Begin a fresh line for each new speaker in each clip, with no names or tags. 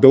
2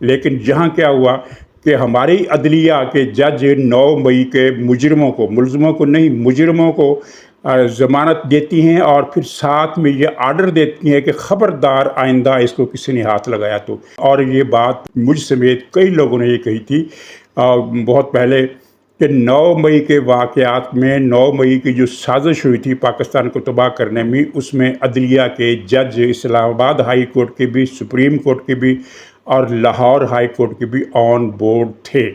لیکن جہاں کیا ہوا کہ ہماری عدلیہ کے جج 9 مئی کے مجرموں کو، ملزموں کو نہیں، مجرموں کو ضمانت دیتی ہیں اور پھر ساتھ میں یہ آرڈر دیتی ہیں کہ خبردار آئندہ اس کو کسی نے ہاتھ لگایا تو. اور یہ بات مجھ سمیت کئی لوگوں نے یہ کہی تھی بہت پہلے کہ 9 مئی کے واقعات میں، 9 مئی کی جو سازش ہوئی تھی پاکستان کو تباہ کرنے میں، اس میں عدلیہ کے جج اسلام آباد ہائی کورٹ کے بھی، سپریم کورٹ کے بھی اور لاہور ہائی کورٹ کے بھی آن بورڈ تھے.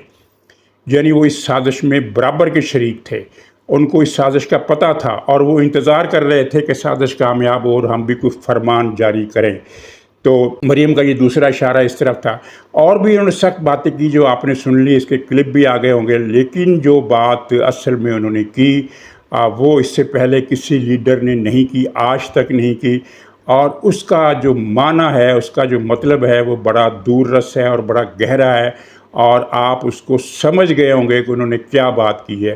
یعنی وہ اس سازش میں برابر کے شریک تھے، ان کو اس سازش کا پتہ تھا اور وہ انتظار کر رہے تھے کہ سازش کامیاب ہو اور ہم بھی کوئی فرمان جاری کریں. تو مریم کا یہ دوسرا اشارہ اس طرف تھا. اور بھی انہوں نے سخت باتیں کی جو آپ نے سن لی، اس کے کلپ بھی آ گئے ہوں گے، لیکن جو بات اصل میں انہوں نے کی وہ اس سے پہلے کسی لیڈر نے نہیں کی، آج تک نہیں کی، اور اس کا جو معنی ہے، اس کا جو مطلب ہے وہ بڑا دور رس ہے اور بڑا گہرا ہے، اور آپ اس کو سمجھ گئے ہوں گے کہ انہوں نے کیا بات کی ہے.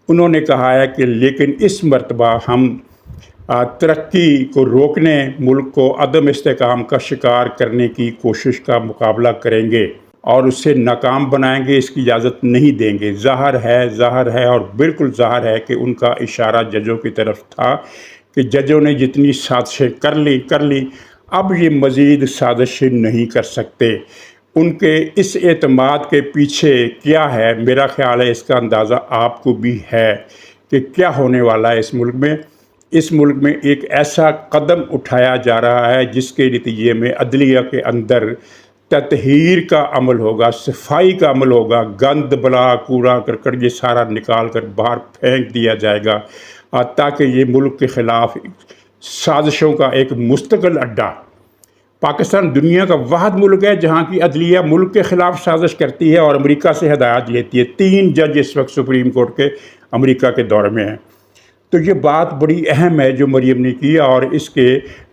انہوں نے کہا ہے کہ لیکن اس مرتبہ ہم ترقی کو روکنے، ملک کو عدم استحکام کا شکار کرنے کی کوشش کا مقابلہ کریں گے اور اسے ناکام بنائیں گے، اس کی اجازت نہیں دیں گے. ظاہر ہے اور بالکل ظاہر ہے کہ ان کا اشارہ ججوں کی طرف تھا کہ ججوں نے جتنی سازشیں کر لی، اب یہ مزید سازشیں نہیں کر سکتے. ان کے اس اعتماد کے پیچھے کیا ہے، میرا خیال ہے اس کا اندازہ آپ کو بھی ہے کہ کیا ہونے والا ہے. اس ملک میں ایک ایسا قدم اٹھایا جا رہا ہے جس کے نتیجے میں عدلیہ کے اندر تطہیر کا عمل ہوگا، صفائی کا عمل ہوگا، گند بلا کوڑا کرکٹ یہ سارا نکال کر باہر پھینک دیا جائے گا تاکہ یہ ملک کے خلاف سازشوں کا ایک مستقل اڈا. پاکستان دنیا کا واحد ملک ہے جہاں کی عدلیہ ملک کے خلاف سازش کرتی ہے اور امریکہ سے ہدایت لیتی ہے. 3 جج اس وقت سپریم کورٹ کے امریکہ کے دورے میں ہیں. تو یہ بات بڑی اہم ہے جو مریم نے کی، اور اس کے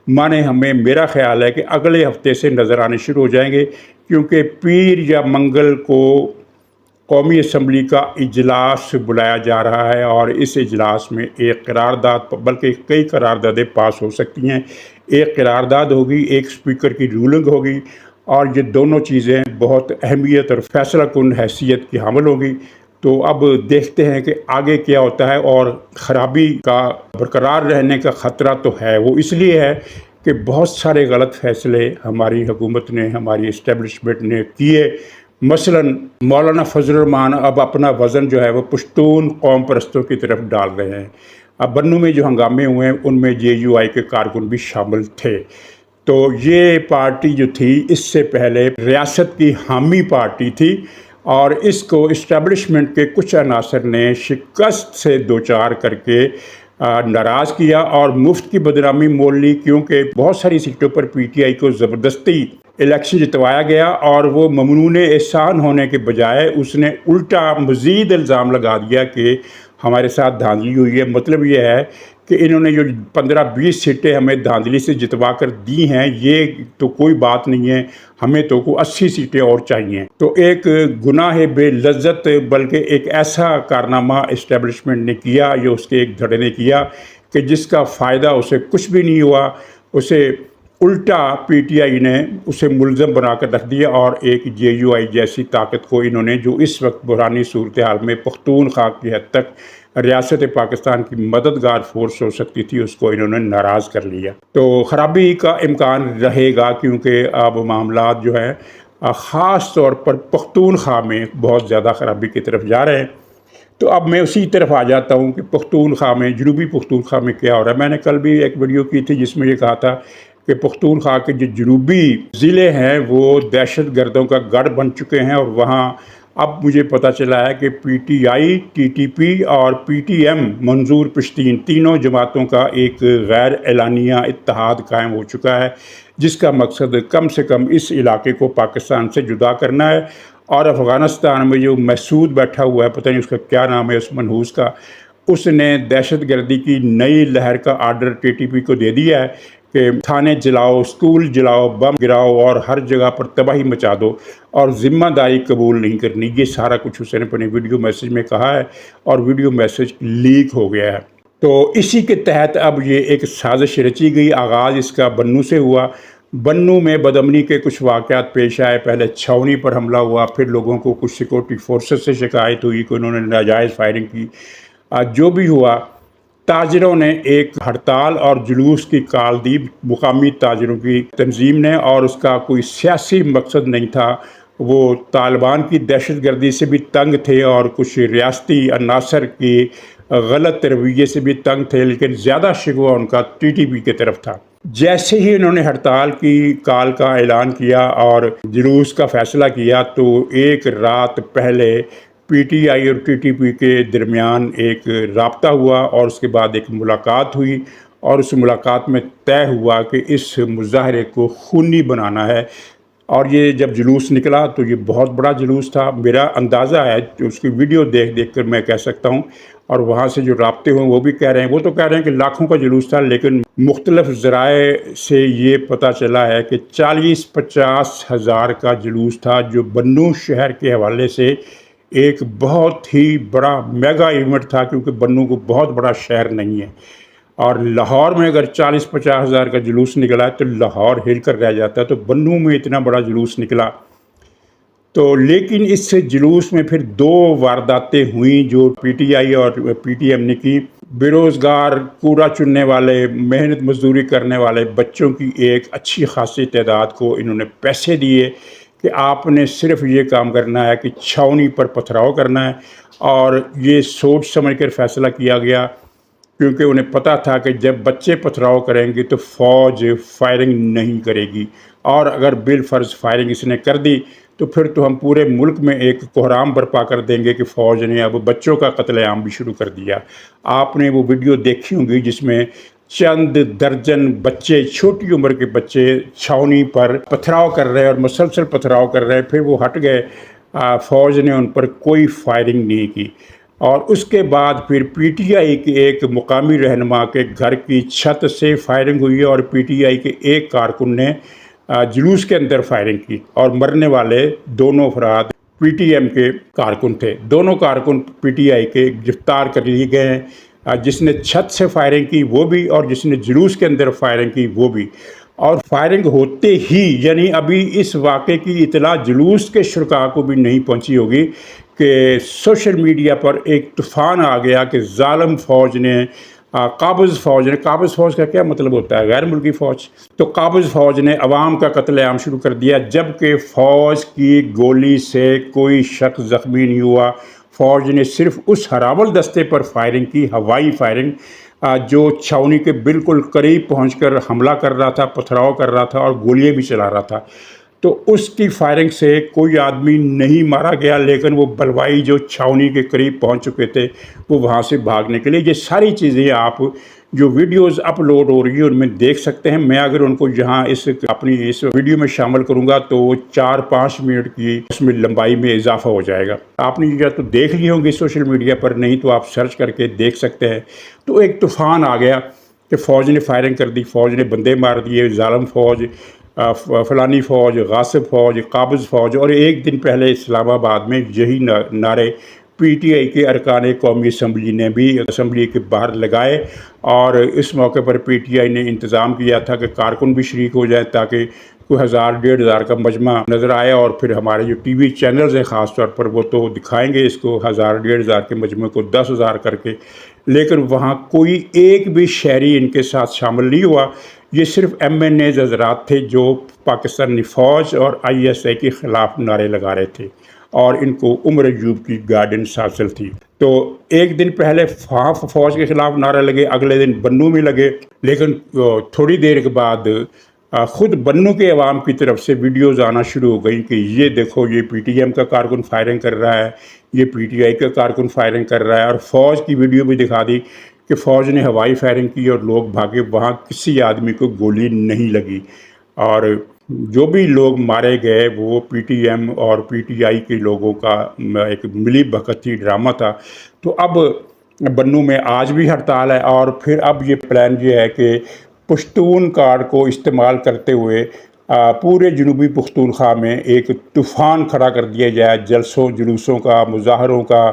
معنی ہمیں، میرا خیال ہے کہ اگلے ہفتے سے نظر آنے شروع ہو جائیں گے، کیونکہ پیر یا منگل کو قومی اسمبلی کا اجلاس بلایا جا رہا ہے اور اس اجلاس میں ایک قرارداد، بلکہ کئی قراردادیں پاس ہو سکتی ہیں. ایک قرارداد ہوگی، ایک اسپیکر کی رولنگ ہوگی، اور یہ دونوں چیزیں بہت اہمیت اور فیصلہ کن حیثیت کی حامل ہوگی. تو اب دیکھتے ہیں کہ آگے کیا ہوتا ہے، اور خرابی کا برقرار رہنے کا خطرہ تو ہے. وہ اس لیے ہے کہ بہت سارے غلط فیصلے ہماری حکومت نے، ہماری اسٹیبلشمنٹ نے کیے. مثلا مولانا فضل الرحمان اب اپنا وزن جو ہے وہ پشتون قوم پرستوں کی طرف ڈال رہے ہیں. اب بنوں میں جو ہنگامے ہوئے ہیں ان میں JUI کے کارکن بھی شامل تھے. تو یہ پارٹی جو تھی اس سے پہلے ریاست کی حامی پارٹی تھی، اور اس کو اسٹیبلشمنٹ کے کچھ عناصر نے شکست سے دوچار کر کے ناراض کیا اور مفت کی بدنامی مول لی، کیونکہ بہت ساری سیٹوں پر PTI کو زبردستی الیکشن جتوایا گیا اور وہ ممنون احسان ہونے کے بجائے اس نے الٹا مزید الزام لگا دیا کہ ہمارے ساتھ دھاندلی ہوئی ہے. مطلب یہ ہے کہ انہوں نے جو 15-20 سیٹیں ہمیں دھاندلی سے جتوا کر دی ہیں، یہ تو کوئی بات نہیں ہے، ہمیں تو 80 سیٹیں اور چاہیے. تو ایک گناہ بے لذت، بلکہ ایک ایسا کارنامہ اسٹیبلشمنٹ نے کیا، یہ اس کے ایک دھڑے نے کیا کہ جس کا فائدہ اسے کچھ بھی نہیں ہوا. اسے الٹا PTI نے اسے ملزم بنا کر رکھ دیا، اور ایک JUI جیسی طاقت کو انہوں نے، جو اس وقت بحرانی صورتحال میں پختونخوا کی حد تک ریاست پاکستان کی مددگار فورس ہو سکتی تھی، اس کو انہوں نے ناراض کر لیا. تو خرابی کا امکان رہے گا، کیونکہ اب معاملات جو ہیں خاص طور پر پختونخوا میں بہت زیادہ خرابی کی طرف جا رہے ہیں. تو اب میں اسی طرف آ جاتا ہوں کہ پختونخوا میں، جنوبی پختونخوا میں کیا ہو رہا ہے. میں نے کل بھی ایک ویڈیو کی تھی جس میں یہ کہا تھا کہ پختونخوا کے جو جنوبی ضلع ہیں وہ دہشت گردوں کا گڑھ بن چکے ہیں، اور وہاں اب مجھے پتہ چلا ہے کہ PTI، TTP اور PTM منظور پشتین تینوں جماعتوں کا ایک غیر اعلانیہ اتحاد قائم ہو چکا ہے، جس کا مقصد کم سے کم اس علاقے کو پاکستان سے جدا کرنا ہے. اور افغانستان میں جو محسود بیٹھا ہوا ہے، پتہ نہیں اس کا کیا نام ہے، اس منحوس کا، اس نے دہشت گردی کی نئی لہر کا آرڈر TTP کو دے دیا ہے کہ تھانے جلاؤ، اسکول جلاؤ، بم گراؤ اور ہر جگہ پر تباہی مچا دو، اور ذمہ داری قبول نہیں کرنی. یہ سارا کچھ اس نے اپنے ویڈیو میسج میں کہا ہے، اور ویڈیو میسج لیک ہو گیا ہے. تو اسی کے تحت اب یہ ایک سازش رچی گئی. آغاز اس کا بنوں سے ہوا. بنوں میں بدامنی کے کچھ واقعات پیش آئے. پہلے چھاؤنی پر حملہ ہوا، پھر لوگوں کو کچھ سیکورٹی فورسز سے شکایت ہوئی کہ انہوں نے ناجائز فائرنگ کی. جو بھی ہوا، تاجروں نے ایک ہڑتال اور جلوس کی کال دی، مقامی تاجروں کی تنظیم نے، اور اس کا کوئی سیاسی مقصد نہیں تھا. وہ طالبان کی دہشت گردی سے بھی تنگ تھے اور کچھ ریاستی عناصر کی غلط رویے سے بھی تنگ تھے، لیکن زیادہ شکوہ ان کا ٹی ٹی پی کی طرف تھا. جیسے ہی انہوں نے ہڑتال کی کال کا اعلان کیا اور جلوس کا فیصلہ کیا، تو ایک رات پہلے پی ٹی آئی اور ٹی ٹی پی کے درمیان ایک رابطہ ہوا اور اس کے بعد ایک ملاقات ہوئی، اور اس ملاقات میں طے ہوا کہ اس مظاہرے کو خونی بنانا ہے. اور یہ جب جلوس نکلا تو یہ بہت بڑا جلوس تھا. میرا اندازہ ہے، اس کی ویڈیو دیکھ دیکھ کر میں کہہ سکتا ہوں، اور وہاں سے جو رابطے ہوئے وہ بھی کہہ رہے ہیں، وہ تو کہہ رہے ہیں کہ لاکھوں کا جلوس تھا، لیکن مختلف ذرائع سے یہ پتہ چلا ہے کہ 40-50 ہزار کا جلوس تھا، جو بنوں شہر کے حوالے سے ایک بہت ہی بڑا میگا ایونٹ تھا، کیونکہ بنوں کو بہت بڑا شہر نہیں ہے. اور لاہور میں اگر 40-50 ہزار کا جلوس نکلا ہے تو لاہور ہل کر رہ جاتا ہے، تو بنوں میں اتنا بڑا جلوس نکلا. تو لیکن اس سے جلوس میں پھر 2 وارداتیں ہوئیں جو پی ٹی آئی اور پی ٹی ایم نے کی. بے روزگار، کوڑا چننے والے، محنت مزدوری کرنے والے بچوں کی ایک اچھی خاصی تعداد کو انہوں نے پیسے دیے کہ آپ نے صرف یہ کام کرنا ہے کہ چھاؤنی پر پتھراؤ کرنا ہے. اور یہ سوچ سمجھ کر فیصلہ کیا گیا، کیونکہ انہیں پتہ تھا کہ جب بچے پتھراؤ کریں گے تو فوج فائرنگ نہیں کرے گی، اور اگر بالفرض فائرنگ اس نے کر دی تو پھر تو ہم پورے ملک میں ایک کوحرام برپا کر دیں گے کہ فوج نے اب بچوں کا قتل عام بھی شروع کر دیا. آپ نے وہ ویڈیو دیکھی ہوں گی جس میں چند درجن بچے، چھوٹی عمر کے بچے چھاؤنی پر پتھراؤ کر رہے اور مسلسل پتھراؤ کر رہے، پھر وہ ہٹ گئے. فوج نے ان پر کوئی فائرنگ نہیں کی. اور اس کے بعد پھر پی ٹی آئی کے ایک مقامی رہنما کے گھر کی چھت سے فائرنگ ہوئی، اور پی ٹی آئی کے ایک کارکن نے جلوس کے اندر فائرنگ کی، اور مرنے والے دونوں افراد پی ٹی ایم کے کارکن تھے. دونوں کارکن پی ٹی آئی کے گرفتار کر لیے گئے ہیں، جس نے چھت سے فائرنگ کی وہ بھی، اور جس نے جلوس کے اندر فائرنگ کی وہ بھی. اور فائرنگ ہوتے ہی، یعنی ابھی اس واقعے کی اطلاع جلوس کے شرکاء کو بھی نہیں پہنچی ہوگی کہ سوشل میڈیا پر ایک طوفان آ گیا کہ ظالم فوج نے، قابض فوج کا کیا مطلب ہوتا ہے؟ غیر ملکی فوج. تو قابض فوج نے عوام کا قتل عام شروع کر دیا، جبکہ فوج کی گولی سے کوئی شخص زخمی نہیں ہوا. فوج نے صرف اس ہراول دستے پر فائرنگ کی، ہوائی فائرنگ، جو چھاؤنی کے بالکل قریب پہنچ کر حملہ کر رہا تھا، پتھراؤ کر رہا تھا اور گولیاں بھی چلا رہا تھا. تو اس کی فائرنگ سے کوئی آدمی نہیں مارا گیا، لیکن وہ بلوائی جو چھاؤنی کے قریب پہنچ چکے تھے وہ وہاں سے بھاگنے کے لیے. یہ ساری چیزیں آپ جو ویڈیوز اپلوڈ ہو رہی ہیں ان میں دیکھ سکتے ہیں. میں اگر ان کو یہاں اپنی اس ویڈیو میں شامل کروں گا تو 4-5 منٹ کی اس میں لمبائی میں اضافہ ہو جائے گا. آپ نے یا تو دیکھ لی ہوں گی سوشل میڈیا پر، نہیں تو آپ سرچ کر کے دیکھ سکتے ہیں. تو ایک طوفان آ گیا کہ فوج نے فائرنگ کر دی، فوج نے بندے مار دیے، ظالم فوج، فلانی فوج، غاصب فوج، قابض فوج. اور ایک دن پہلے اسلام آباد میں یہی نعرے پی ٹی آئی کے ارکان قومی اسمبلی نے بھی اسمبلی کے باہر لگائے. اور اس موقع پر پی ٹی آئی نے انتظام کیا تھا کہ کارکن بھی شریک ہو جائیں تاکہ کوئی 1000-1500 کا مجمع نظر آئے. اور پھر ہمارے جو ٹی وی چینلز ہیں خاص طور پر، وہ تو دکھائیں گے اس کو 1000-1500 کے مجمع کو 10,000 کر کے، لیکن وہاں کوئی ایک بھی شہری ان کے ساتھ شامل نہیں ہوا. یہ صرف ایم این ایز حضرات تھے جو پاکستانی فوج اور آئی ایس آئی کے خلاف نعرے لگا رہے تھے، اور ان کو عمر ایوب کی گائیڈنس حاصل تھی. تو ایک دن پہلے فوج کے خلاف نعرے لگے، اگلے دن بنوں میں لگے، لیکن تھوڑی دیر کے بعد خود بنوں کے عوام کی طرف سے ویڈیوز آنا شروع ہو گئی کہ یہ دیکھو، یہ پی ٹی ایم کا کارکن فائرنگ کر رہا ہے، یہ پی ٹی آئی کا کارکن فائرنگ کر رہا ہے. اور فوج کی ویڈیو بھی دکھا دی کہ فوج نے ہوائی فائرنگ کی اور لوگ بھاگے، وہاں کسی آدمی کو گولی نہیں لگی. اور جو بھی لوگ مارے گئے وہ پی ٹی ایم اور پی ٹی آئی کے لوگوں کا ایک ملی بھگتی ڈرامہ تھا. تو اب بنوں میں آج بھی ہڑتال ہے، اور پھر اب یہ پلان یہ ہے کہ پشتون کارڈ کو استعمال کرتے ہوئے پورے جنوبی پختونخوا میں ایک طوفان کھڑا کر دیا جائے، جلسوں جلوسوں کا، مظاہروں کا،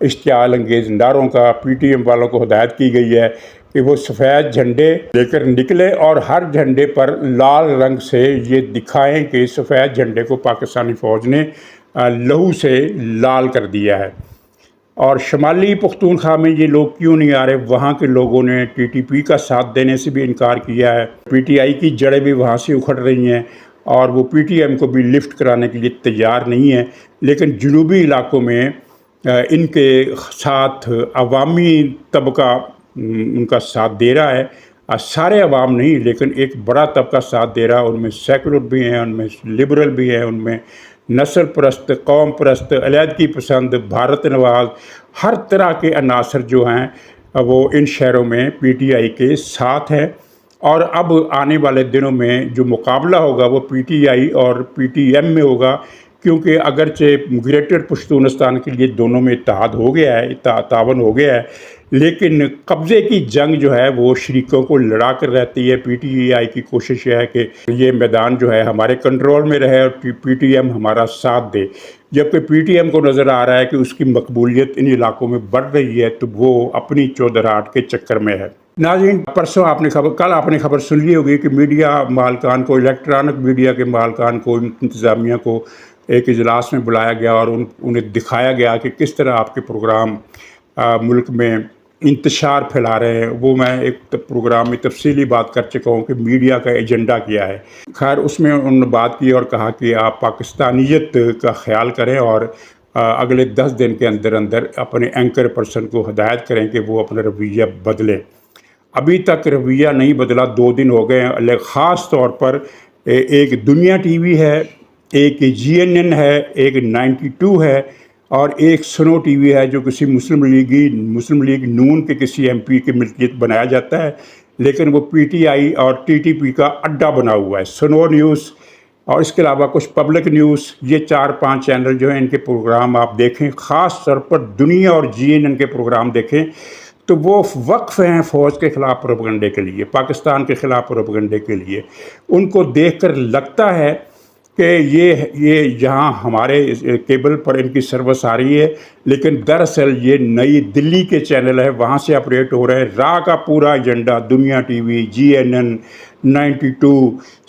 اشتعال انگیز نعروں کا. پی ٹی ایم والوں کو ہدایت کی گئی ہے کہ وہ سفید جھنڈے لے کر نکلے اور ہر جھنڈے پر لال رنگ سے یہ دکھائیں کہ سفید جھنڈے کو پاکستانی فوج نے لہو سے لال کر دیا ہے۔ اور شمالی پختونخوا میں یہ لوگ کیوں نہیں آ رہے؟ وہاں کے لوگوں نے ٹی ٹی پی کا ساتھ دینے سے بھی انکار کیا ہے، پی ٹی آئی کی جڑیں بھی وہاں سے اکھڑ رہی ہیں اور وہ پی ٹی ایم کو بھی لفٹ کرانے کے لیے تیار نہیں ہے۔ لیکن جنوبی علاقوں میں ان کے ساتھ عوامی طبقہ ان کا ساتھ دے رہا ہے، سارے عوام نہیں لیکن ایک بڑا طبقہ ساتھ دے رہا ہے۔ ان میں سیکولر بھی ہیں، ان میں لبرل بھی ہیں، ان میں نسل پرست، قوم پرست، علیحدگی پسند، بھارت نواز، ہر طرح کے عناصر جو ہیں وہ ان شہروں میں پی ٹی آئی کے ساتھ ہیں۔ اور اب آنے والے دنوں میں جو مقابلہ ہوگا وہ پی ٹی آئی اور پی ٹی ایم میں ہوگا، کیونکہ اگرچہ گریٹر پشتونستان کے لیے دونوں میں اتحاد ہو گیا ہے، تعاون ہو گیا ہے، لیکن قبضے کی جنگ جو ہے وہ شریکوں کو لڑا کر رہتی ہے۔ پی ٹی آئی کی کوشش یہ ہے کہ یہ میدان جو ہے ہمارے کنٹرول میں رہے اور پی ٹی ایم ہمارا ساتھ دے، جبکہ پی ٹی ایم کو نظر آ رہا ہے کہ اس کی مقبولیت ان علاقوں میں بڑھ رہی ہے، تو وہ اپنی چودراہٹ کے چکر میں ہے۔ ناظرین، کل آپ نے خبر سن لی ہوگی کہ میڈیا مالکان کو، الیکٹرانک میڈیا کے مالکان کو، انتظامیہ کو ایک اجلاس میں بلایا گیا اور انہیں دکھایا گیا کہ کس طرح آپ کے پروگرام ملک میں انتشار پھیلا رہے ہیں۔ وہ میں ایک پروگرام میں تفصیلی بات کر چکا ہوں کہ میڈیا کا ایجنڈا کیا ہے۔ خیر، اس میں انہوں نے بات کی اور کہا کہ آپ پاکستانیت کا خیال کریں اور اگلے 10 دن کے اندر اپنے اینکر پرسن کو ہدایت کریں کہ وہ اپنا رویہ بدلیں۔ ابھی تک رویہ نہیں بدلا، 2 دن ہو گئے ہیں۔ خاص طور پر ایک دنیا ٹی وی ہے، ایک جی این این ہے، ایک 92 ہے اور ایک سنو ٹی وی ہے جو کسی مسلم لیگ نون کے کسی ایم پی کی ملکیت بنایا جاتا ہے، لیکن وہ پی ٹی آئی اور ٹی ٹی پی کا اڈا بنا ہوا ہے۔ سنو نیوز اور اس کے علاوہ کچھ پبلک نیوز، یہ 4-5 چینل جو ہیں ان کے پروگرام آپ دیکھیں، خاص طور پر دنیا اور جی این این کے پروگرام دیکھیں تو وہ وقف ہیں فوج کے خلاف پروپیگنڈے کے لیے، پاکستان کے خلاف پروپیگنڈے کے لیے۔ ان کو دیکھ کر لگتا ہے کہ یہ یہاں ہمارے کیبل پر ان کی سروس آ رہی ہے، لیکن دراصل یہ نئی دلی کے چینل ہے، وہاں سے آپریٹ ہو رہے ہیں۔ را کا پورا ایجنڈا دنیا ٹی وی، جی این این، 92،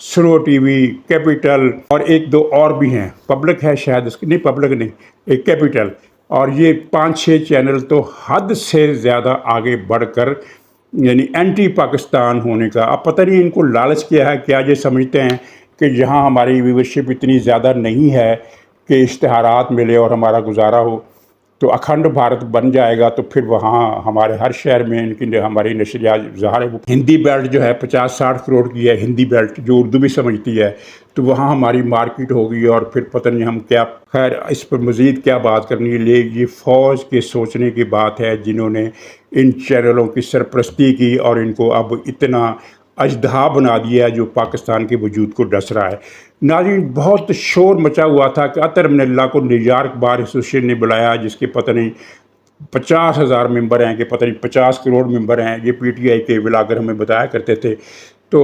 سنو ٹی وی، کیپیٹل اور 1-2 اور بھی ہیں، پبلک ہے شاید اس کی، نہیں پبلک نہیں، ایک کیپیٹل، اور یہ 5-6 چینل تو حد سے زیادہ آگے بڑھ کر یعنی اینٹی پاکستان ہونے کا۔ اب پتہ نہیں ان کو لالچ کیا ہے، کیا یہ سمجھتے ہیں کہ یہاں ہماری ویورشپ اتنی زیادہ نہیں ہے کہ اشتہارات ملے اور ہمارا گزارا ہو، تو اکھنڈ بھارت بن جائے گا تو پھر وہاں ہمارے ہر شہر میں ان کی ہماری نشریات ظاہر ہے۔ وہ ہندی بیلٹ جو ہے 50-60 کروڑ کی ہے، ہندی بیلٹ جو اردو بھی سمجھتی ہے، تو وہاں ہماری مارکیٹ ہوگی اور پھر پتہ نہیں ہم کیا۔ خیر، اس پر مزید کیا بات کرنی ہے، یہ فوج کے سوچنے کی بات ہے جنہوں نے ان چینلوں کی سرپرستی کی اور ان کو اب اتنا اژدہا بنا دیا ہے جو پاکستان کے وجود کو ڈس رہا ہے۔ ناظرین، بہت شور مچا ہوا تھا کہ اطہر من اللہ کو نیو یارک بار ایسوسیشن نے بلایا، جس کے پتہ نہیں 50,000 ممبر ہیں کہ پتہ نہیں 50 کروڑ ممبر ہیں، یہ پی ٹی آئی کے ولاگر ہمیں بتایا کرتے تھے۔ تو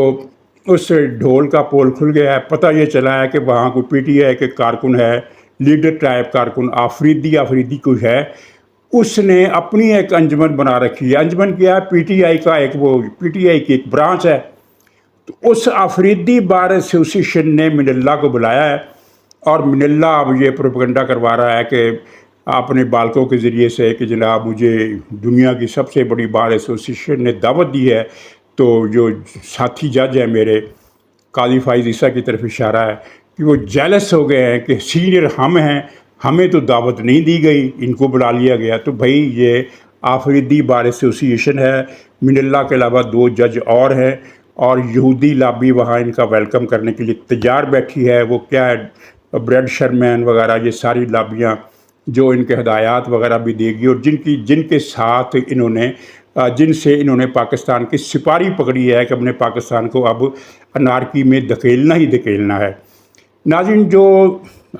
اس ڈھول کا پول کھل گیا ہے، پتہ یہ چلا ہے کہ وہاں کوئی پی ٹی آئی کے کارکن ہے، لیڈر ٹائپ کارکن آفریدی کوئی ہے، اس نے اپنی ایک انجمن بنا رکھی ہے۔ انجمن کیا ہے؟ پی ٹی آئی کا پی ٹی آئی کی ایک برانچ ہے، تو اس آفریدی بار ایسوسیشن نے من اللہ کو بلایا ہے اور من اللہ اب یہ پروپیگنڈا کروا رہا ہے کہ اپنے بالکوں کے ذریعے سے کہ جناب مجھے دنیا کی سب سے بڑی بار ایسوسیشن نے دعوت دی ہے، تو جو ساتھی جج ہیں میرے، قاضی فائز عیسیٰ کی طرف اشارہ ہے کہ وہ جیلس ہو گئے ہیں کہ سینئر ہم ہیں، ہمیں تو دعوت نہیں دی گئی، ان کو بلا لیا گیا۔ تو بھائی یہ آفریدی بار ایسوسیشن ہے، من اللہ کے علاوہ 2 جج اور ہیں، اور یہودی لابی وہاں ان کا ویلکم کرنے کے لیے تیار بیٹھی ہے۔ وہ کیا ہے، بریڈ شرمین وغیرہ، یہ ساری لابیاں جو ان کے ہدایات وغیرہ بھی دے گی، اور جن کے ساتھ جن سے انہوں نے پاکستان کی سپاری پکڑی ہے کہ اپنے پاکستان کو اب انارکی میں دھکیلنا ہی دھکیلنا ہے۔ ناظرین، جو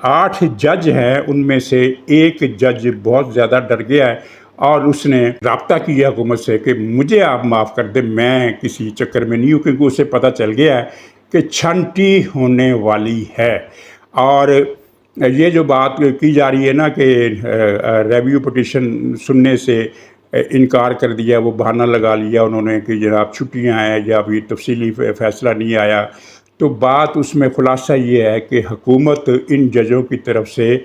8 جج ہیں ان میں سے ایک جج بہت زیادہ ڈر گیا ہے اور اس نے رابطہ کیا حکومت سے کہ مجھے آپ معاف کر دیں، میں کسی چکر میں نہیں ہوں، کیونکہ اسے پتہ چل گیا ہے کہ چھنٹی ہونے والی ہے۔ اور یہ جو بات کی جا رہی ہے نا کہ ریویو پٹیشن سننے سے انکار کر دیا، وہ بہانہ لگا لیا انہوں نے کہ جناب چھٹیاں ہیں یا ابھی تفصیلی فیصلہ نہیں آیا۔ تو بات اس میں خلاصہ یہ ہے کہ حکومت ان ججوں کی طرف سے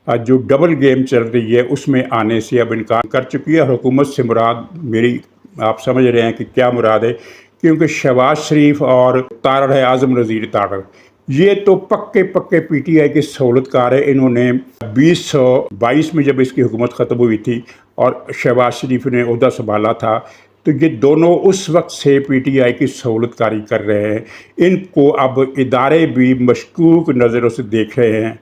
جو ڈبل گیم چل رہی ہے اس میں آنے سے اب انکار کر چکی ہے۔ اور حکومت سے مراد میری آپ سمجھ رہے ہیں کہ کیا مراد ہے، کیونکہ شہباز شریف اور تارڑ ہے اعظم نذیر تارڑ، یہ تو پکے پکے پی ٹی آئی کے سہولت کار ہے۔ انہوں نے 2022 میں جب اس کی حکومت ختم ہوئی تھی اور شہباز شریف نے عہدہ سنبھالا تھا، تو یہ دونوں اس وقت سے پی ٹی آئی کی سہولت کاری کر رہے ہیں۔ ان کو اب ادارے بھی مشکوک نظروں سے دیکھ رہے ہیں۔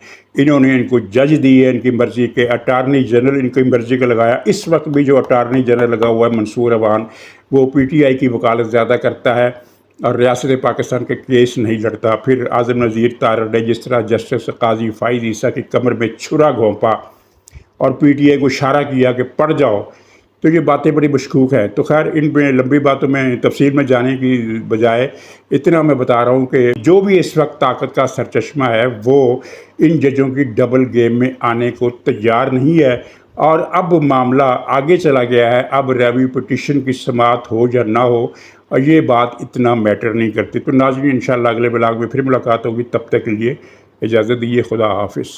انہوں نے ان کو جج دی ہے ان کی مرضی کے، اٹارنی جنرل ان کی مرضی کا لگایا۔ اس وقت بھی جو اٹارنی جنرل لگا ہوا ہے منصور عوان، وہ پی ٹی آئی کی وکالت زیادہ کرتا ہے اور ریاست پاکستان کے کیس نہیں لڑتا۔ پھر اعظم نذیر تارڑ نے جس طرح جسٹس قاضی فائز عیسیٰ کی کمر میں چھرا گھونپا اور پی ٹی آئی کو اشارہ کیا کہ پڑ جاؤ، تو یہ باتیں بڑی مشکوک ہیں۔ تو خیر ان میں لمبی باتوں میں تفصیل میں جانے کی بجائے اتنا میں بتا رہا ہوں کہ جو بھی اس وقت طاقت کا سرچشمہ ہے وہ ان ججوں کی ڈبل گیم میں آنے کو تیار نہیں ہے، اور اب معاملہ آگے چلا گیا ہے۔ اب ریویو پٹیشن کی سماعت ہو یا نہ ہو، اور یہ بات اتنا میٹر نہیں کرتی۔ تو ناظرین انشاءاللہ اگلے بلاگ میں پھر ملاقات ہوگی، تب تک کے لیے اجازت دیجیے، خدا حافظ۔